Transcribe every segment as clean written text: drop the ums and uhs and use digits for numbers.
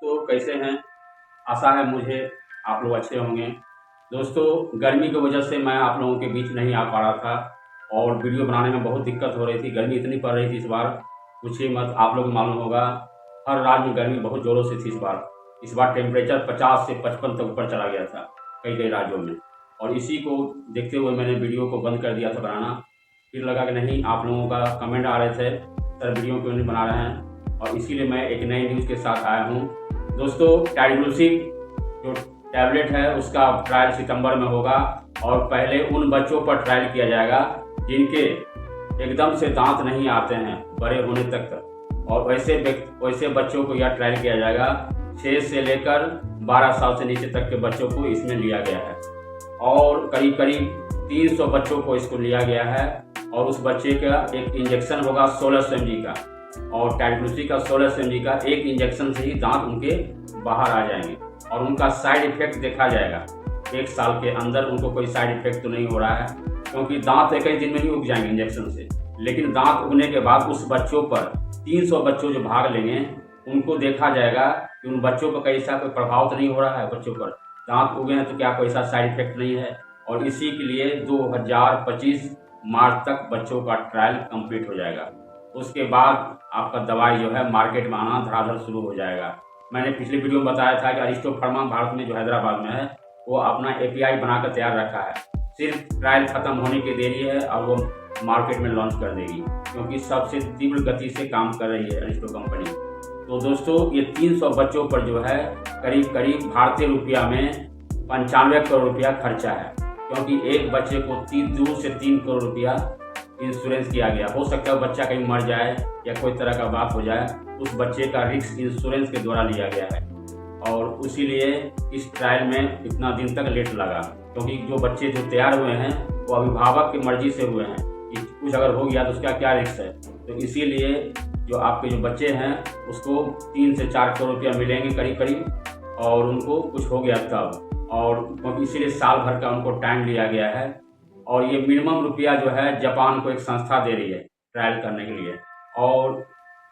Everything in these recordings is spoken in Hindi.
दोस्तों कैसे हैं। आशा है मुझे आप लोग अच्छे होंगे। दोस्तों गर्मी की वजह से मैं आप लोगों के बीच नहीं आ पा रहा था और वीडियो बनाने में बहुत दिक्कत हो रही थी। गर्मी इतनी पड़ रही थी इस बार, पूछिए मत। आप लोग को मालूम होगा हर राज्य में गर्मी बहुत ज़ोरों से थी इस बार टेम्परेचर 50 से 55 तक ऊपर चला गया था कई कई राज्यों में। और इसी को देखते हुए मैंने वीडियो को बंद कर दिया था बनाना। फिर लगा कि नहीं, आप लोगों का कमेंट आ रहे थे सर वीडियो क्यों नहीं बना रहे हैं, और इसीलिए मैं एक नई न्यूज़ के साथ आया हूँ। दोस्तों टाइग्लूसिन जो टैबलेट है उसका ट्रायल सितंबर में होगा और पहले उन बच्चों पर ट्रायल किया जाएगा जिनके एकदम से दांत नहीं आते हैं बड़े होने तक, और वैसे बच्चों को यह ट्रायल किया जाएगा। 6 से लेकर 12 साल से नीचे तक के बच्चों को इसमें लिया गया है और करीब करीब 300 बच्चों को इसको लिया गया है। और उस बच्चे का एक इंजेक्शन होगा 1600 mg का, और टाइग्लूसिन का 1600 mg का एक इंजेक्शन से ही दांत उनके बाहर आ जाएंगे और उनका साइड इफेक्ट देखा जाएगा। 1 साल के अंदर उनको कोई साइड इफेक्ट तो नहीं हो रहा है, क्योंकि दांत एक ही दिन में ही उग जाएंगे इंजेक्शन से। लेकिन दांत उगने के बाद उस बच्चों पर 300 बच्चों जो भाग लेंगे उनको देखा जाएगा कि उन बच्चों पर कैसा कोई प्रभाव तो नहीं हो रहा है। बच्चों पर दांत उगे हैं तो क्या कोई ऐसा साइड इफेक्ट नहीं है। और इसी के लिए 2025 मार्च तक बच्चों का ट्रायल कंप्लीट हो जाएगा। उसके बाद आपका दवाई जो है मार्केट में आना धड़ाधड़ शुरू हो जाएगा। मैंने पिछली वीडियो में बताया था कि अरिस्टो फार्मा भारत में जो हैदराबाद में है वो अपना API बनाकर तैयार रखा है, सिर्फ ट्रायल खत्म होने की देरी है और वो मार्केट में लॉन्च कर देगी, क्योंकि सबसे तीव्र गति से काम कर रही है अरिस्टो कंपनी। तो दोस्तों ये 300 बच्चों पर जो है करीब करीब भारतीय रुपया में 95 करोड़ रुपया खर्चा है, क्योंकि एक बच्चे को 2 से 3 करोड़ रुपया इंश्योरेंस किया गया। हो सकता है वो बच्चा कहीं मर जाए या कोई तरह का बात हो जाए, उस बच्चे का रिस्क इंश्योरेंस के द्वारा लिया गया है। और इसीलिए इस ट्रायल में इतना दिन तक लेट लगा, क्योंकि जो बच्चे जो तैयार हुए हैं वो अभिभावक की मर्जी से हुए हैं कि कुछ अगर हो गया तो उसका क्या रिस्क है। तो इसीलिए जो आपके जो बच्चे हैं उसको 3 से 4 करोड़ रुपया मिलेंगे करीब करीब, और उनको कुछ हो गया तब। और क्योंकि इसीलिए साल भर का उनको टाइम लिया गया है। और ये मिनिमम रुपया जो है जापान को एक संस्था दे रही है ट्रायल करने के लिए, और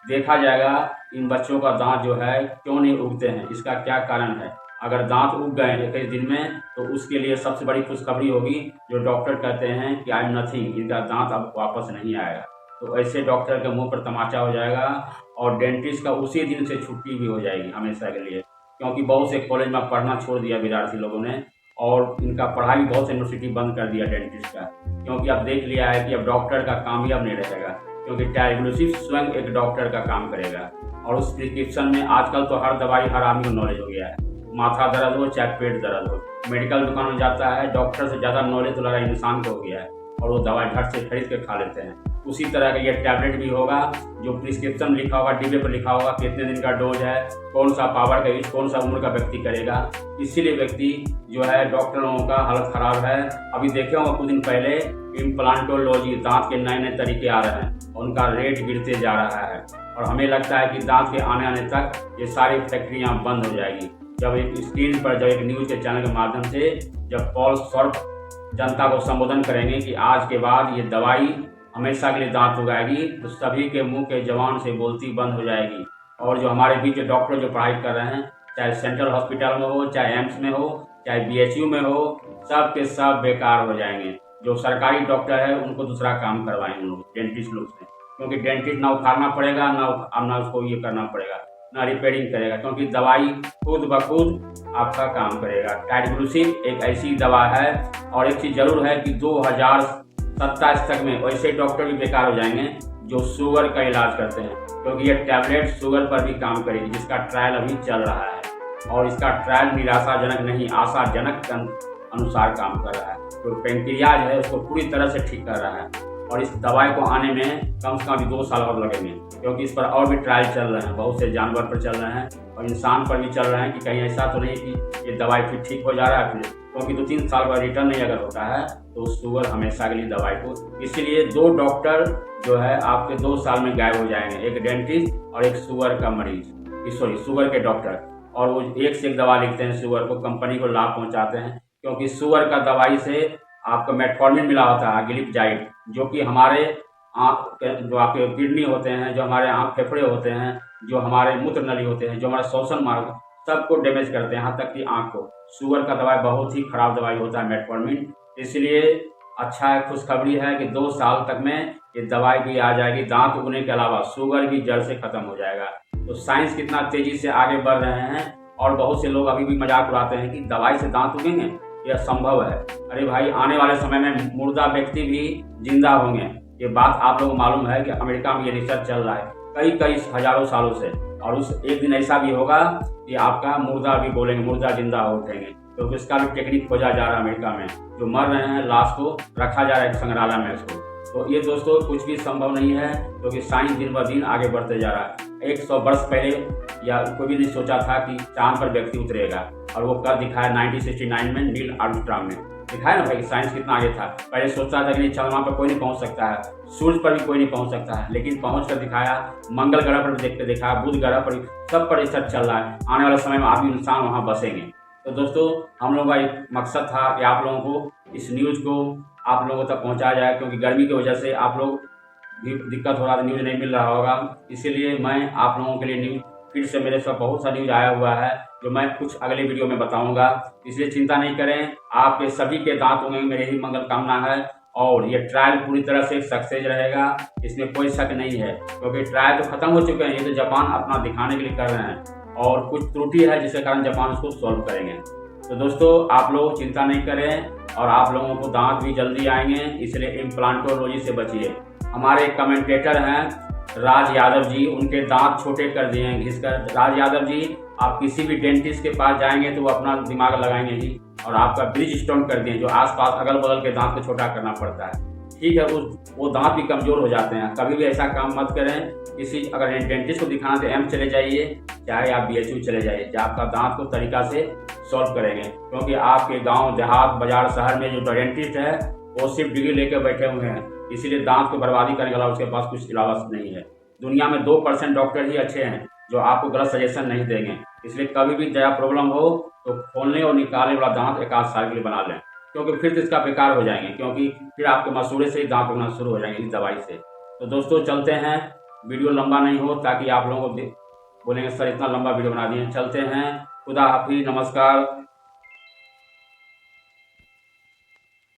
देखा जाएगा इन बच्चों का दांत जो है क्यों नहीं उगते हैं, इसका क्या कारण है। अगर दांत उग गए एक दिन में तो उसके लिए सबसे बड़ी खुशखबरी होगी, जो डॉक्टर कहते हैं कि आई एम नथिंग, इनका दांत अब वापस नहीं आएगा। तो ऐसे डॉक्टर के मुंह पर तमाचा हो जाएगा और डेंटिस्ट का उसी दिन से छुट्टी भी हो जाएगी हमेशा के लिए, क्योंकि बहुत से कॉलेज में पढ़ना छोड़ दिया विद्यार्थी लोगों ने, और इनका पढ़ाई बहुत से यूनिवर्सिटी बंद कर दिया डेंटिस्ट का, क्योंकि अब देख लिया है कि अब डॉक्टर का काम ही अब नहीं रहेगा, क्योंकि टाइग्लूसिन स्वयं एक डॉक्टर का काम करेगा। और उस प्रिस्क्रिप्शन में आजकल तो हर दवाई हर आदमी को नॉलेज हो गया है। माथा दर्द हो चाहे पेट दर्द हो, मेडिकल दुकान में जाता है, डॉक्टर से ज़्यादा नॉलेज तो लगा इंसान को हो गया है और वो दवाई झट से खरीद के खा लेते हैं। उसी तरह का ये टैबलेट भी होगा, जो प्रिस्क्रिप्शन लिखा होगा, डिब्बे पर लिखा होगा कितने दिन का डोज है, कौन सा पावर का यूज कौन सा उम्र का व्यक्ति करेगा। इसीलिए व्यक्ति जो है डॉक्टरों का हालत खराब है। अभी देखे होंगे कुछ दिन पहले इम्प्लांटोलॉजी, दांत के नए नए तरीके आ रहे हैं, उनका रेट गिरते जा रहा है, और हमें लगता है कि दांत के आने तक ये सारी फैक्ट्रियाँ बंद हो जाएगी। जब एक स्क्रीन पर, जब एक न्यूज़ के चैनल के माध्यम से जब पॉल शॉर्प जनता को संबोधन करेंगे कि आज के बाद ये दवाई हमेशा के लिए दांत उगाएगी, तो सभी के मुंह के जवान से बोलती बंद हो जाएगी। और जो हमारे बीच डॉक्टर जो पढ़ाई कर रहे हैं, चाहे सेंट्रल हॉस्पिटल में हो, चाहे एम्स में हो, चाहे BHU में हो, सब के सब बेकार हो जाएंगे। जो सरकारी डॉक्टर है उनको दूसरा काम करवाएंगे लोग, डेंटिस्ट लोग से, क्योंकि डेंटिस्ट ना उखाड़ना पड़ेगा, ना उसको ये करना पड़ेगा, ना रिपेयरिंग करेगा, क्योंकि दवाई खुद ब खुद आपका काम करेगा। टाइग्लूसिन एक ऐसी दवा है, और एक चीज़ जरूर है कि 2027 तक में वैसे डॉक्टर भी बेकार हो जाएंगे जो शुगर का इलाज करते हैं, क्योंकि ये टैबलेट शुगर पर भी काम करेगी, जिसका ट्रायल अभी चल रहा है। और इसका ट्रायल निराशाजनक नहीं, आशाजनक के अनुसार काम कर रहा है। तो पेंक्रियाज है उसको पूरी तरह से ठीक कर रहा है, और इस दवाई को आने में कम से कम अभी 2 साल और लगेंगे, क्योंकि इस पर और भी ट्रायल चल रहे हैं, बहुत से जानवर पर चल रहे हैं और इंसान पर भी चल रहे हैं कि कहीं ऐसा तो नहीं कि ये दवाई फिर ठीक हो जा रहा है, फिर क्योंकि 2-3 साल बाद रिटर्न नहीं अगर होता है तो शुगर हमेशा के लिए दवाई को। इसीलिए 2 डॉक्टर जो है आपके 2 साल में गायब हो जाएंगे, एक डेंटिस्ट और एक शुगर का मरीज, शुगर के डॉक्टर, और वो एक से एक दवा लिखते हैं शुगर को, कंपनी को लाभ पहुंचाते हैं। क्योंकि शुगर का दवाई से आपका मेटफॉर्मिन मिला होता है, ग्लिपजाइड, जो कि हमारे आँख जो आपके किडनी होते हैं, जो हमारे आँख फेफड़े होते हैं, जो हमारे मूत्र नली होते हैं, जो हमारा श्वसन मार्ग, सबको डैमेज करते हैं, यहाँ तक कि आँख को। शुगर का दवाई बहुत ही खराब दवाई होता है मेटफॉर्मिन, इसलिए अच्छा है, खुशखबरी है कि 2 साल तक में ये दवाई भी आ जाएगी। दांत उगने के अलावा शुगर भी जड़ से खत्म हो जाएगा। तो साइंस कितना तेजी से आगे बढ़ रहे हैं, और बहुत से लोग अभी भी मजाक उड़ाते हैं कि दवाई से दांत उगेंगे, यह संभव है। अरे भाई, आने वाले समय में मुर्दा व्यक्ति भी जिंदा होंगे। ये बात आप लोगों को मालूम है कि अमेरिका में ये रिसर्च चल रहा है कई हजारों सालों से, और उस एक दिन ऐसा भी होगा कि आपका मुर्दा भी बोलेंगे, मुर्दा जिंदा हो उठेंगे। तो इसका भी टेक्निक खोजा जा रहा है अमेरिका में। जो मर रहे हैं लाश को रखा जा रहा है संग्रहालय में इसको। तो ये दोस्तों कुछ भी संभव नहीं है, क्योंकि साइंस दिन ब दिन आगे बढ़ते जा रहा है। 100 वर्ष पहले या कोई भी नहीं सोचा था कि चांद पर व्यक्ति उतरेगा, और वो कर दिखाया 1969 में नील आर्मस्ट्रांग ने। दिखाया ना भाई कि साइंस कितना आगे था। पहले सोचता था कि नहीं, चंद्रमा पर कोई नहीं पहुंच सकता है, सूर्य पर भी कोई नहीं पहुंच सकता है, लेकिन पहुंच कर दिखाया। मंगल ग्रह पर भी दिखाया, बुध ग्रह पर, सब पर रिसर्च चल रहा है। आने वाले समय में आदमी इंसान वहाँ बसेंगे। तो दोस्तों, हम लोगों का एक मकसद था कि आप लोगों को इस न्यूज़ को आप लोगों तक पहुँचाया जाए, क्योंकि गर्मी की वजह से आप लोग भी दिक्कत हो रहा था, न्यूज़ नहीं मिल रहा होगा। इसीलिए मैं आप लोगों के लिए न्यूज़ फिर से मेरे साथ बहुत सा न्यूज़ आया हुआ है, जो मैं कुछ अगले वीडियो में बताऊंगा। इसलिए चिंता नहीं करें, आपके सभी के दांत होंगे, मेरी ही मंगल कामना है। और ये ट्रायल पूरी तरह से सक्सेस रहेगा, इसमें कोई शक नहीं है, क्योंकि ट्रायल तो खत्म हो चुके हैं। ये तो जापान अपना दिखाने के लिए कर रहे हैं, और कुछ त्रुटि है जिसके कारण जापान उसको सॉल्व करेंगे। तो दोस्तों, आप लोग चिंता नहीं करें, और आप लोगों को दांत भी जल्दी आएंगे, इसलिए इम्प्लांटोलॉजी से बचिए। हमारे कमेंटेटर हैं राज यादव जी, उनके दांत छोटे कर दिए हैं घिसकर। राज यादव जी, आप किसी भी डेंटिस्ट के पास जाएंगे तो वो अपना दिमाग लगाएंगे ही, और आपका ब्रिज स्टोन कर दिए, जो आसपास अगल बगल के दांत को छोटा करना पड़ता है। ठीक है, वो दांत भी कमजोर हो जाते हैं। कभी भी ऐसा काम मत करें। किसी अगर डेंटिस्ट को दिखाना तो एम चले जाइए, चाहे आप BHU चले जाइए, जो आपका दांत को तरीका से सॉल्व करेंगे। क्योंकि आपके गाँव देहात बाजार शहर में जो डेंटिस्ट है वो सिर्फ डिग्री लेकर बैठे हुए हैं, इसीलिए दांत को बर्बादी करने के अलावा उसके पास कुछ इलावा नहीं है। दुनिया में 2% डॉक्टर ही अच्छे हैं जो आपको गलत सजेशन नहीं देंगे। इसलिए कभी भी जया प्रॉब्लम हो तो खोलने और निकालने वाला दांत 1 आध साल के लिए बना लें, क्योंकि फिर तो इसका बेकार हो जाएंगे, क्योंकि फिर आपके मसूड़े से ही दांत उगना शुरू हो जाएंगे इस दवाई से। तो दोस्तों चलते हैं, वीडियो लंबा नहीं हो, ताकि आप लोगों को बोलेंगे सर इतना लंबा वीडियो बना दिए। चलते हैं, खुदा हाफिज, नमस्कार।